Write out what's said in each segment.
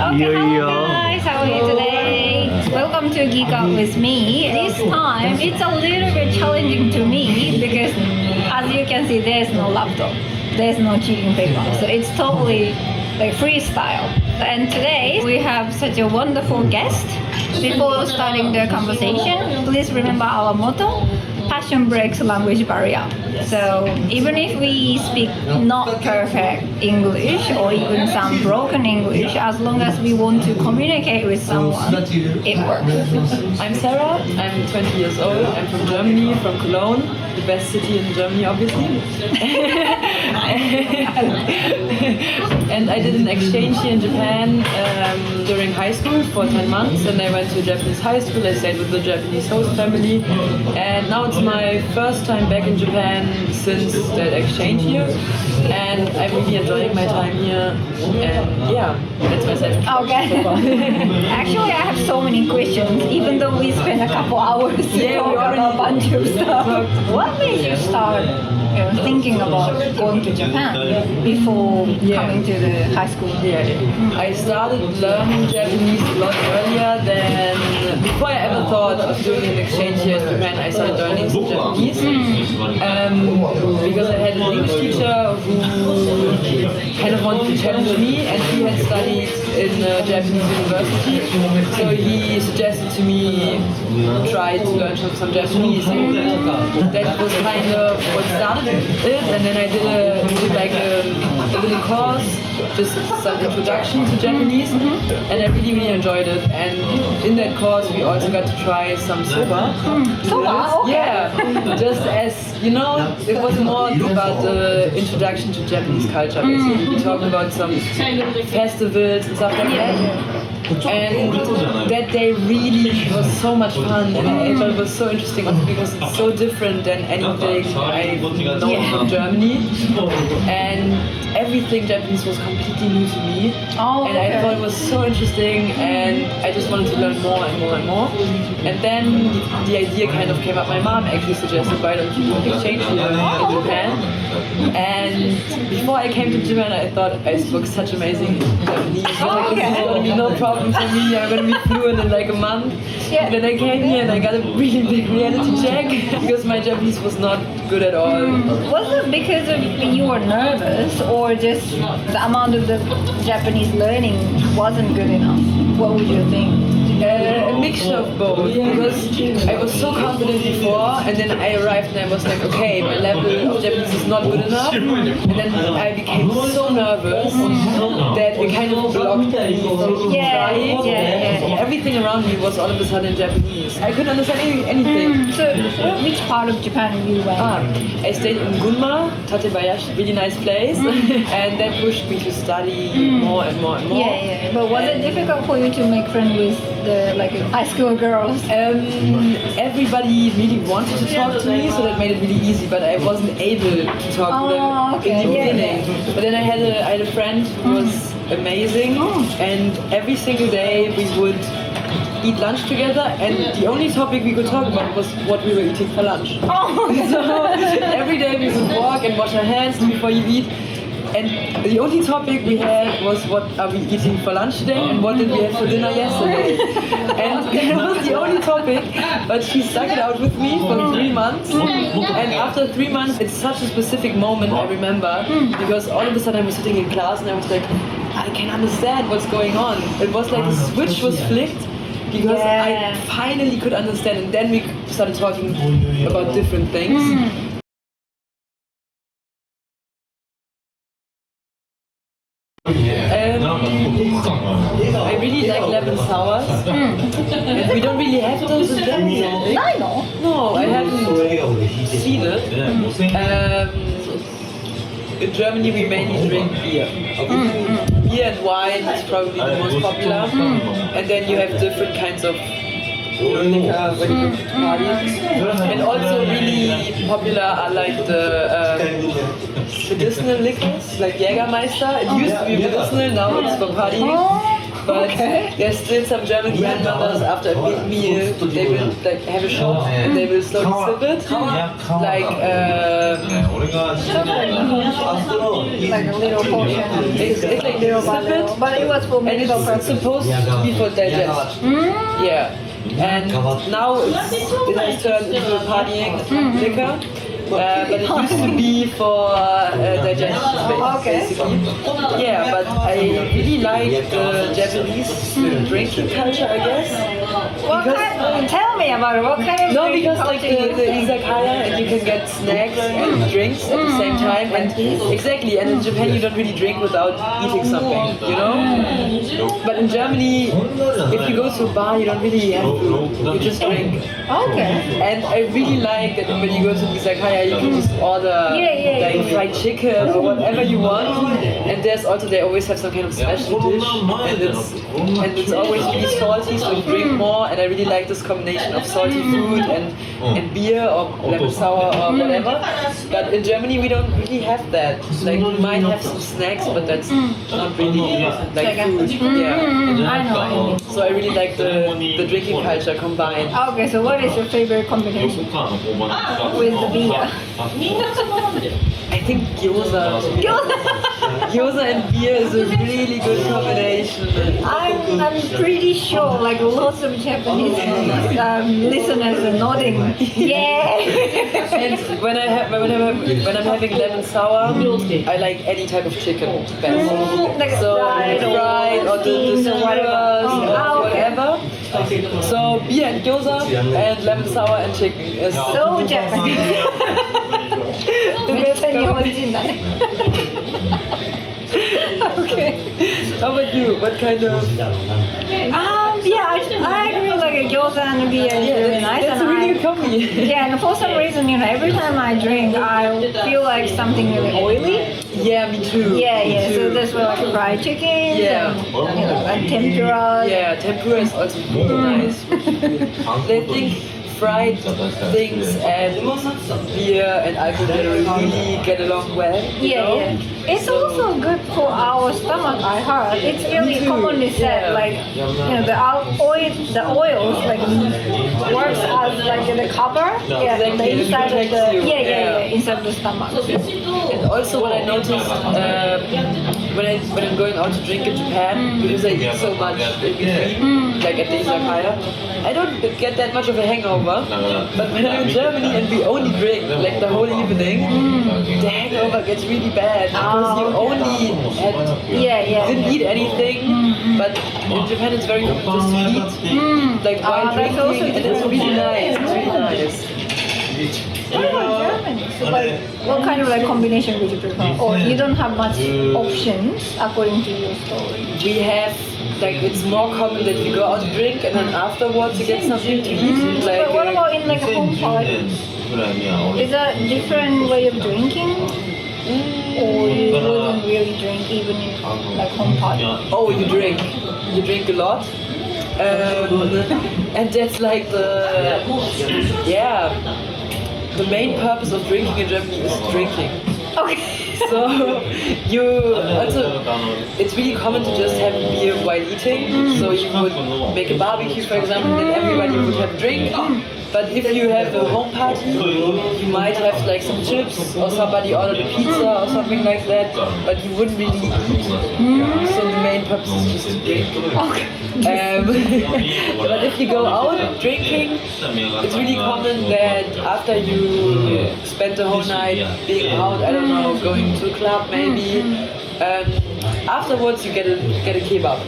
Okay, Yo. hello guys, how are you today? Welcome to Geek Out with me. This time, it's a little bit challenging to me because as you can see, there's no laptop, there's no cheating paper, so it's totally like freestyle. And today, we have such a wonderful guest. Before starting the conversation, please remember our motto, passion breaks language barrier. So even if we speak not perfect English or even some broken English, as long as we want to communicate with someone, it works. I'm Sarah, I'm 20 years old, I'm from Germany, from Cologne, the best city in Germany obviously. And I did an exchange here in Japan during high school for 10 months, and I went to a Japanese high school. I stayed with the Japanese host family, and now it's my first time back in Japan since that exchange year, and I'm really enjoying my time here, and yeah, that's my second Okay. so far. Actually, I have so many questions, even though we spent a couple hours to talk about a bunch of stuff. What made you start thinking about going to Japan before coming to the high school? I started learning Japanese a lot earlier than before I ever thought of doing an exchange here in Japan. I started learning some Japanese because I had an English teacher who kind of wanted to challenge me, and he had studied in a Japanese university. So he suggested to me try to learn some Japanese. And that was kind of what started it, and then I did a little course, just some introduction to Japanese, and I really enjoyed it. And in that course we also got to try some soba. Soba, okay. Yeah, just as you know, it was more about the introduction to Japanese culture. Basically, we talked about some festivals and stuff like that. And that day really was so much fun, and I thought it was so interesting because it's so different than anything I've known from Germany, and everything Japanese was completely new to me. And I thought it was so interesting, and I just wanted to learn more and more and more. And then the idea kind of came up. My mom actually suggested, why don't you do an exchange here in Japan? And before I came to Japan, I thought I spoke such amazing Japanese. This is going to be no problem for me. I'm going to be fluent in like a month. And then I came here and I got a really big reality check because my Japanese was not good at all. Was it because of you were nervous, or just the amount of the Japanese learning wasn't good enough? What would you think? A mixture of both, because I was so confident before, and then I arrived and I was like, okay, my level of Japanese is not good enough, and then I became so nervous that it kind of blocked me from trying. Everything around me was all of a sudden Japanese. I couldn't understand anything. So, which part of Japan you went? I stayed in Gunma, Tatebayashi, really nice place, and that pushed me to study more and more and more. But was it difficult for you to make friends with the high school girls? Everybody really wanted to talk to me, so that made it really easy, but I wasn't able to talk to them in the beginning. But then I had a friend who was amazing, and every single day we would eat lunch together, and the only topic we could talk about was what we were eating for lunch. So every day we would walk and wash our hands before you eat. And the only topic we had was what are we eating for lunch today and what did we have for dinner yesterday. And that was the only topic, but she stuck it out with me for 3 months. And after 3 months, it's such a specific moment I remember, because all of a sudden I was sitting in class and I was like, I can understand what's going on. It was like a switch was flicked, because I finally could understand, and then we started talking about different things. I really like lemon sours. And we don't really have those in Germany. No, I haven't seen it. In Germany we mainly drink beer. Beer and wine is probably the most popular. And then you have different kinds of liquor when you go to parties. And also really popular are like the medicinal liquors, like Jägermeister. It used to be medicinal, now it's for parties. But there's still some German grandmothers after a big meal, they will like have a shot and they will slowly sip it. Like Like a little portion. it's like Little by sip little. it. But it was for And medical it's purpose. supposed to be for digestion. Yeah. And now it has turned into a partying liquor. But it used to be for digestion, basically. Yeah, but I really like the Japanese drinking culture, I guess. Tell me about it. What kind of No, drinking because like culture the izakaya, and you can get snacks and drinks at the same time, and exactly. And in Japan, you don't really drink without eating something, you know. But in Germany, if you go to a bar, you don't really have food. You just drink. Okay. And I really like that when you go to izakaya, you can just order like fried chicken or whatever you want. And there's also they always have some kind of special dish, and it's always really salty, so you drink more. And I really like this combination of salty food and beer or lemon sour or whatever. But in Germany we don't really have that. Like we might have some snacks, but that's not really like food. Yeah. I know. So I really like the drinking culture combined. Okay, so what is your favorite combination with the beer? I think gyoza. Gyoza and beer is a really good combination. I'm pretty sure like lots of Japanese listeners are nodding. Yeah. And when I'm having lemon sour, I like any type of chicken best. Like So fried or the steamed or skewers or whatever. whatever. So beer and gyoza and lemon sour and chicken is So Japanese. めっちゃ日本人だね。Okay. How about you? What kind of? Yeah, I agree. Like a gyoza and beer is really nice. That's a And really good combi. yeah, and for some reason, every time I drink, I feel like something really oily. Yeah, me too. Yeah, Me yeah. too. So that's why like fried chicken. Yeah. And tempura. Yeah, tempura is also really nice. They think fried things and beer and alcohol really get along well. Yeah, yeah. It's also good for our stomach. I heard it's really commonly said like the oils like works as like the cover. Yeah, Exactly, the it inside of protects the you. inside the stomach. And also what I noticed when I'm going out to drink in Japan, because I eat so much in between, like at the izakaya, I don't get that much of a hangover. But when I'm in Germany and we only drink like the whole evening, the hangover gets really bad because you only didn't eat anything. But in Japan it's very common just to eat like while drinking, and it's really nice. It's really nice. What about Germany? So like, what kind of like combination would you prefer? Or you don't have much options according to your story? We have like it's more common that you go out to drink and then afterwards you get something to eat. Like But what about in like a home party? Is that a different way of drinking? Or you wouldn't really drink even in like home party? oh, you drink a lot. And that's like the main purpose of drinking in Germany is drinking. Okay. So you also, it's really common to just have beer while eating. So you would make a barbecue, for example, and then everybody would have a drink. But if you have a home party, you might have like some chips or somebody ordered a pizza or something like that. But you wouldn't really eat. So the main purpose is just to drink. But if you go out drinking, it's really common that after you spend the whole night being out, I don't know, going to a club maybe, afterwards you get a kebab.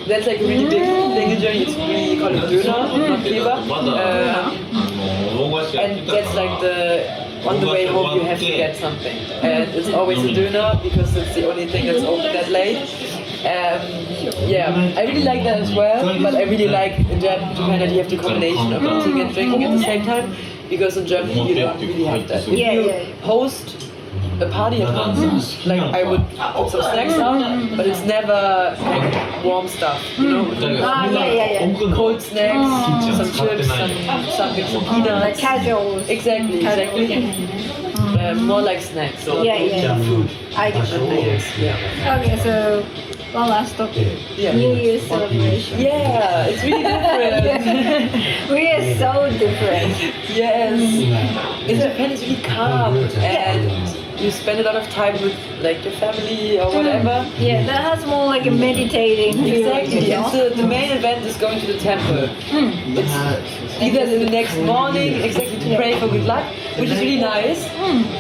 That's like a really big thing in Germany. We call it döner, not kebab. And that's like on the way home you have to get something. And it's always a döner because it's the only thing that's open that late. I really like that as well, but I really like in Japan that you have the combination of eating and drinking at the same time, because in Germany you don't really have that. If you host a party at home, like I would put some snacks out, but it's never like warm stuff, you know? Cold snacks, some chips, some peanuts. Like casual. Exactly. More like snacks. Food. I get it. Yeah. Okay, so one last topic. Yeah. New Year's celebration. Yeah, it's really different. We are so different. Yes. In Japan it's really calm and you spend a lot of time with like your family or whatever. Yeah, that has more like a meditating feeling. Exactly. You know? And the main event is going to the temple. It's either in the next morning, exactly to pray for good luck, which is really nice.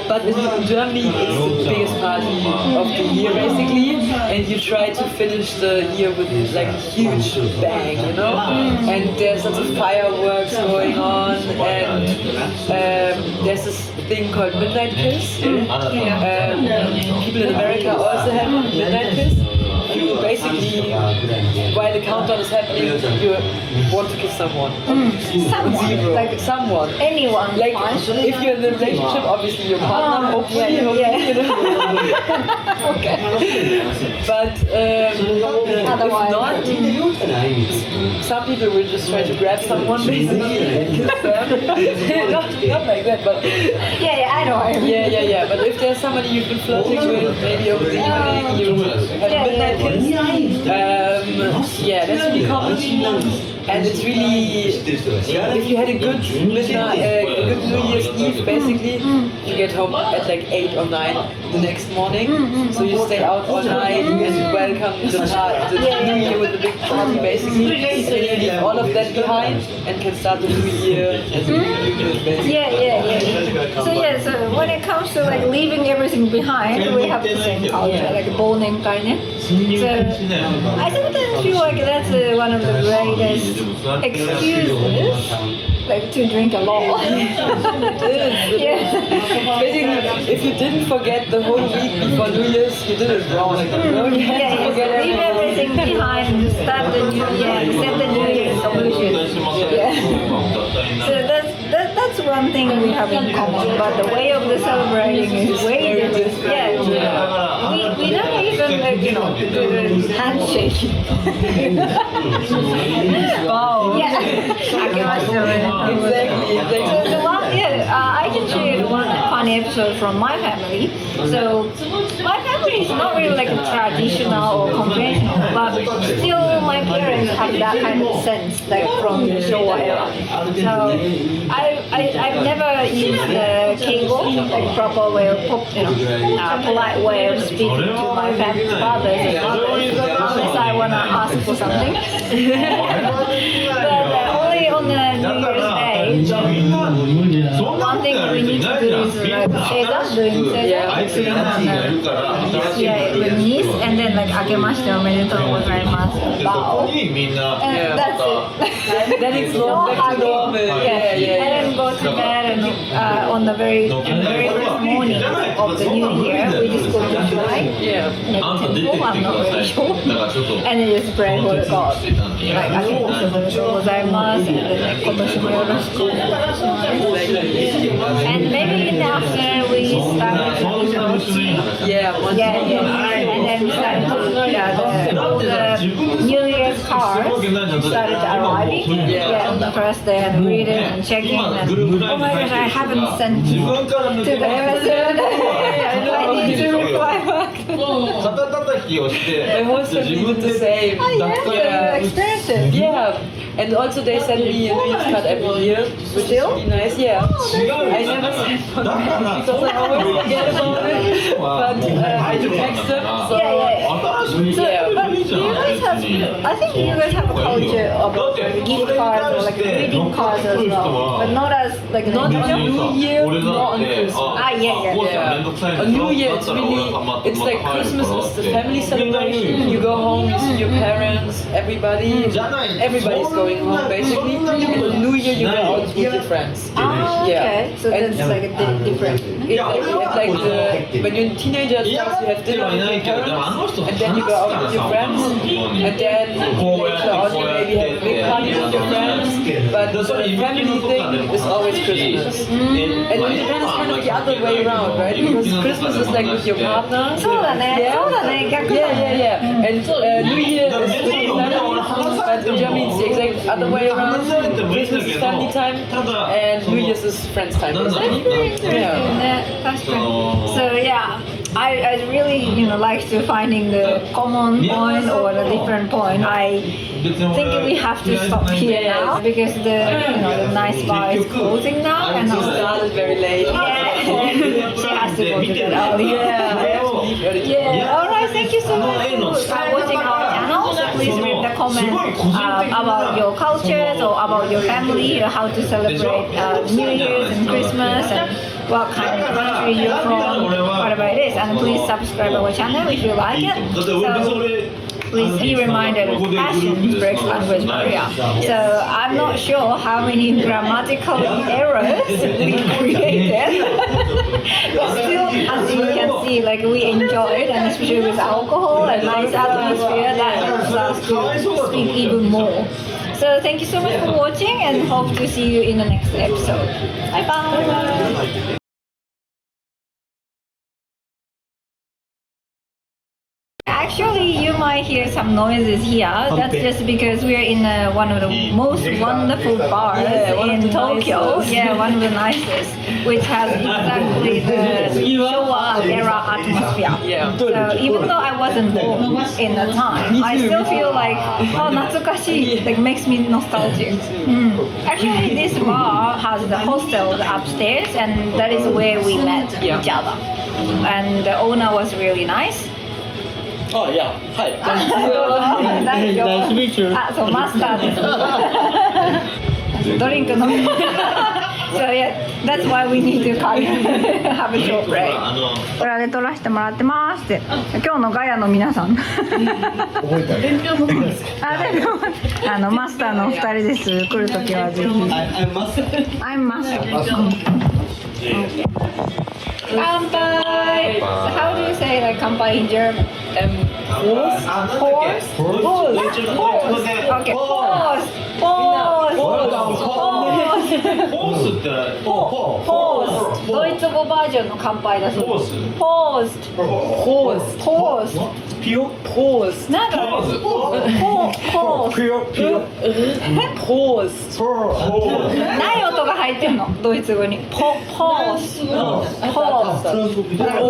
But in Germany, it's the biggest party of the year basically, and you try to finish the year with like a huge bang, you know. And there's lots of fireworks going on, and there's this thing called midnight kiss. People in America also have midnight kiss. You basically, while the countdown is happening, you want to kiss someone. Someone, Zero. like Someone. anyone. Like, fine. if you're in a relationship, obviously your partner, hopefully, you know. Okay. But if Otherwise. not, some people will just try to grab someone basically and kiss them. not like that, but Yeah, I know. yeah. But if there's somebody you've been flirting with, maybe over the evening, you have midnight kiss. Yeah, that's really common. And it's really, if you had a good midnight, a good New Year's Eve, basically, you get home at like 8 or 9 the next morning. So you stay out all night and welcome the New Year with a big party, basically. So you leave all of that behind and can start the New Year as a new unit, basically. Yeah. So when it comes to like leaving everything behind, we have the same culture, like bowling kind of. So I sometimes feel like that's one of the greatest excuses, like to drink a lot. Basically, if you didn't forget the whole week before New Year's, you did it wrong. You know, you had to forget leave everything behind and start the new year, set the New Year's resolution. So that's one thing we have in common, but the way of the celebrating is way different. We don't even like, do the handshake. Wow. Exactly. So the one, I can share the one funny episode from my family. So my family is not really like a traditional or conventional, but still my parents have that kind of sense, like from the Showa era. So I've never used the keigo, like proper way of polite way of speaking to my family fathers and mothers, unless I wanna ask for something. But only on the New Year's Day, one thing we need to do is like doing release, and then like akemashite omedetou gozaimasu, bow, and that's it. Then it's back to normal. And then go to bed, and on the very first morning of the new year, we just go to shrine, temple, I'm not very sure, and then just pray for the God, like akemashite omedetou gozaimasu, and then like kotoshi mo yoroshiku onegaishimasu. And maybe in the afternoon we start with the and then we started to all the New Year's cards started arriving on the first day, and read it and check in, and oh my gosh, I haven't sent to the MSN. I need to reply back. My whole family did the same. Experience it. Yeah. And also they send me a New Year's card every year, which is really nice. Yeah. I never send one back because I always forget about it. But I do text them. So but you guys have, I think you guys have a culture of gift cards or like greeting cards as well, but not as like not on New Year, not on Christmas. On New Year, it's really, it's like Christmas is the family celebration. You go home, you see your parents, everybody's going home basically. And on New Year, you go out with your friends. Okay, so that's like a different. When you're a teenager, you have dinner with your parents, and then you go out with your friends, and then later on you maybe have a big party with your friends. But the family thing is always Christmas. And in Japan it's kind of the other way around, right? Because Christmas is like with your partner. And New Year is with your family. But in Germany it's the exact other way around. Christmas is family time, and New Year's is friends time. That's very interesting. So I I really like to finding the common point or the different point. I think we have to stop here now because the nice bar is closing now, and We started very late. yeah, she has to go to bed early. Yeah. All right. Thank you so much for watching our channel. So please leave the comment about your cultures or about your family, or how to celebrate New Year's and Christmas, and what kind of country you're from, whatever it is. And please subscribe our channel if you like it. So please be reminded of passion breaks language barrier. So I'm not sure how many grammatical errors we created. But still, as you can see, like we enjoyed, and especially with alcohol and nice atmosphere, that helps us to speak even more. So thank you so much for watching, and hope to see you in the next episode. Bye bye. Actually, you might hear some noises here. That's just because we are in one of the most wonderful bars in Tokyo. Yeah, one of the nicest, which has exactly the Showa era atmosphere. Yeah. So even though I wasn't born in the time, I still feel like, oh, natsukashi, like makes me nostalgic. Actually, this bar has the hostel upstairs, and that is where we met each other. And the owner was really nice. Oh yeah, hi. 大丈夫。 Nice to meet you. あ、そう、マスターです。ドリンク飲みます。So yeah, that's why we need to have a short break. これで撮らせてもらってますって。今日のガヤの皆さん。あ、マスターのお二人です。来るときはぜひ。I'm master. Kanpai. How do you say like kanpai in German? Horse. Okay. Horse. ドイツ語バージョンの乾杯だそうです。ピヨポーズ。なんかポーズ。ない音が入ってんの、ドイツ語に。ポーズ。う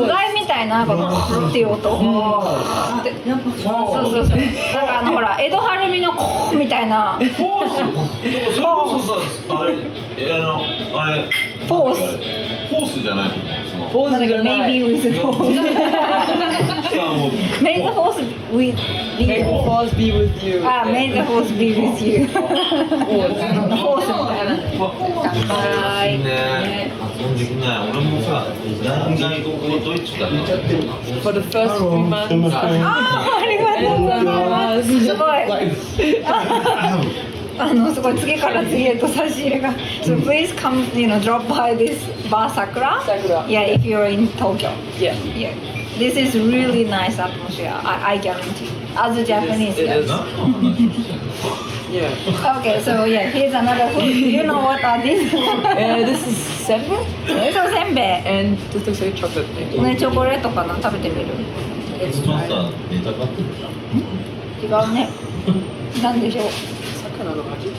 がいみたいなこのっていう音。そう。なんかほら江戸晴美のコーみたいな。ポーズじゃない。Maybe with the force. May the force be with you. May the force be with you. Force みたいな。乾杯。For the first 3 months. ありがとうございます。すごい。すごい次から次へと差し入れが。So please come, drop by this Bar Sakura. Yeah, if you're in Tokyo. Yeah. This is really nice atmosphere. I guarantee. As a Japanese. It is. Yeah. Okay, so yeah, here's another food. You know what are these? This is senbei. そう、せんべい。 And this looks like chocolate. ね、チョコレートかな、食べてみる。違うね。なんでしょう。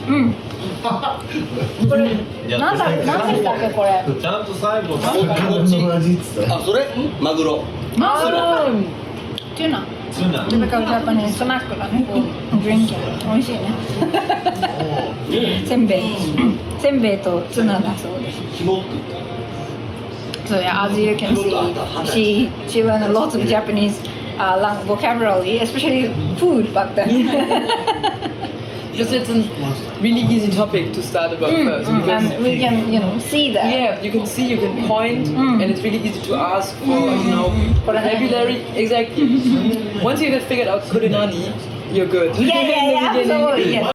うん。これ何でしたっけこれ。ちゃんと最後。あ、それマグロ。チュナ。Typical Japanese スナックだね。ドリンキング。美味しいね。せんべいとツナだそうです。So yeah, as you can see, she learned lots of Japanese vocabulary, especially food back then. Because it's a really easy topic to start about first. And we can, see that. Yeah, you can see, you can point, and it's really easy to ask for vocabulary. Exactly. Once you have figured out kurenani, you're good. Yeah, absolutely. Yeah.